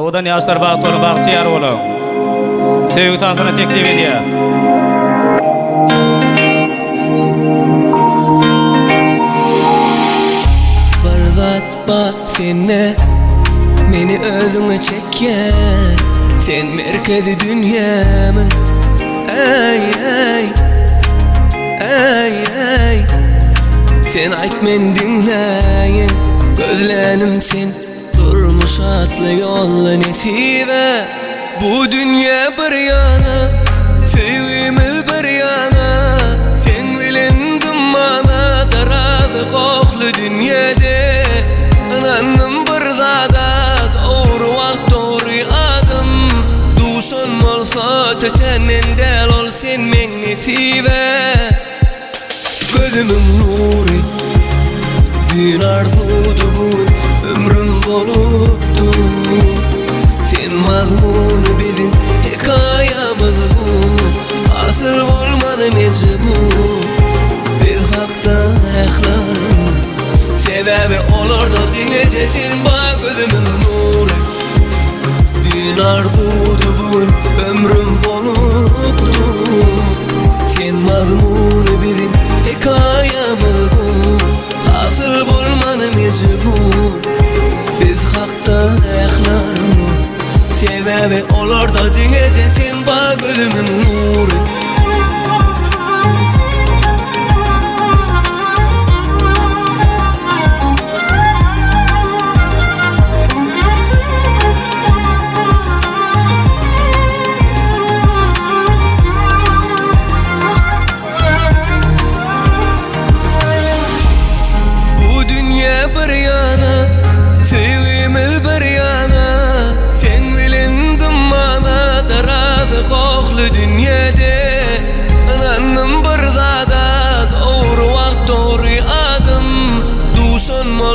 Odan yaşlar Bagtolu Bagtiyar oğlum. Sevgi tansına teklif ediyoruz. Barbat senne meni özüne çekken, sen merkezi dünyamın. Ay ay ay ay, sen ayt men dinleyin, gözlenim sen durmuş atlı yolla nesibe. Bu dünya bir yana, sevgimiz bir yana, sen bilindim bana daradı koklu dünyada. Ananım bir zada doğru vakt doğru adım, duşun olsa tütenen del ol sen men nesibe. Gözümün nuri bir arzudu bugün ömrüm boluptu. Sen mazmunu bizim hikayemiz bu, asıl olmanı mecbur. Biz hakta ayaklarım, sebebi olur da dinleyeceksin bak gözümün nuri. Bir arzudu bugün ömrüm boluptu. Sen mazmunu bizim hikayemiz bu, asıl bulmanı mecbur. Biz hakta ayaklarım, sebebi olur da dinleyeceksin bak gözümün nuri.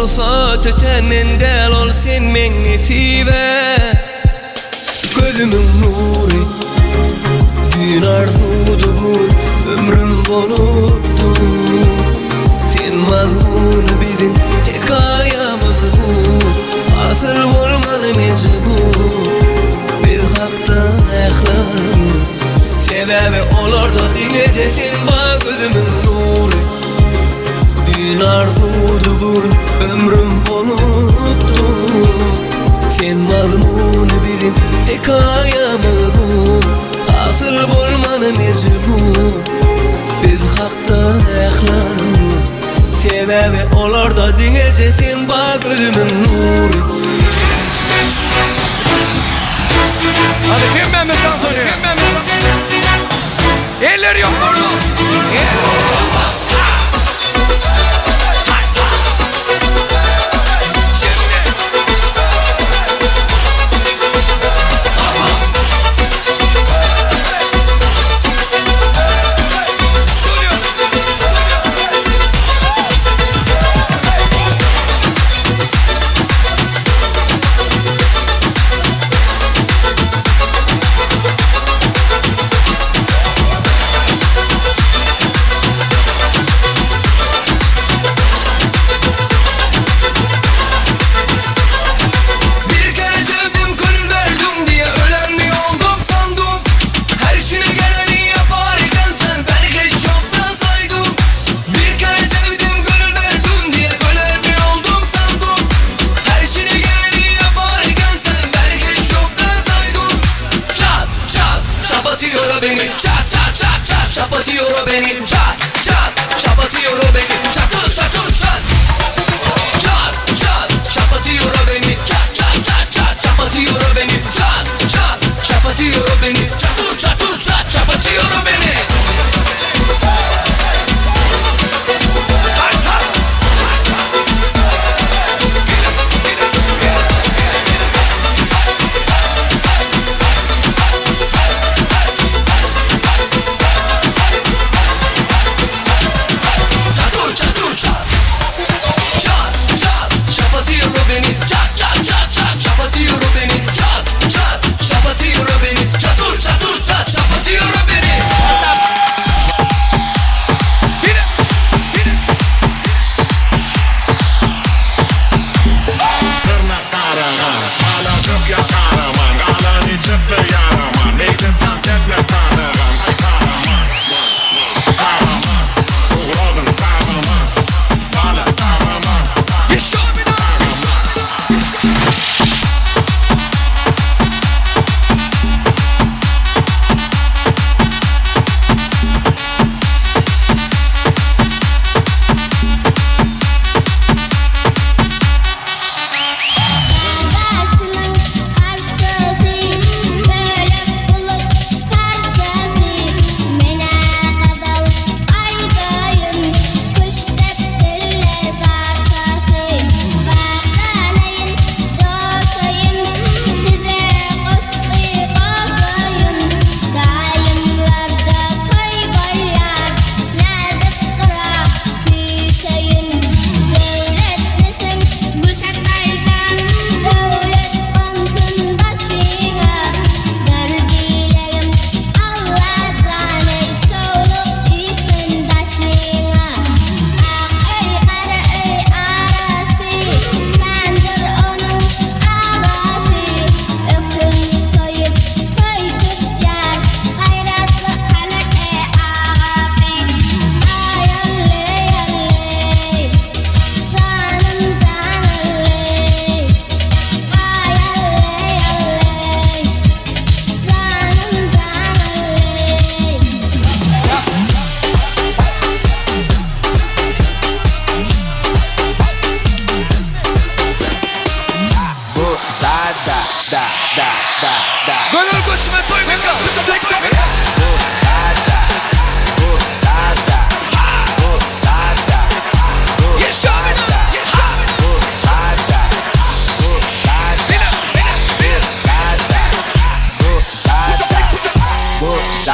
Olsa tütenen del ol sen men nesibe. Gözümün nuri gün arzudu bugün ömrüm boluptu. Sen mazmunu bizim hikayemiz bu, asıl olmanı mecbur. Biz hakta ayaklarım, sebebi olur da dinleyeceksin bak gözümün nuri. Gün arzudu bugün ömrüm boluptu. Sen mazmunu bizim hikayemiz bu, asıl bulmanı mecbur. Biz hakta ayaklarım, sebebi olur da dinleyeceksin bak gözümün nuri. Hadi kim Mehmet'ten söylüyor? Kim Mehmet'ten? Eller yok orada. Çapatıyor beni çat çat, çapatıyor beni çatır çatır çat. Çat çat, çapatıyor beni çat çat çat çat, çapatıyor beni çat çat, çapatıyor beni çatır çatır çat, çapatıyor beni. Çapatıyor beni çat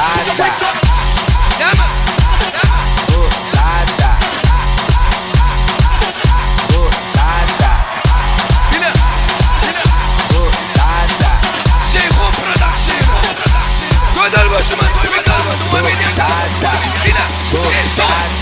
Yeah, man. Yine. Şeyhun Production. Gönder başıma, gönder başıma beni. Yine. Son.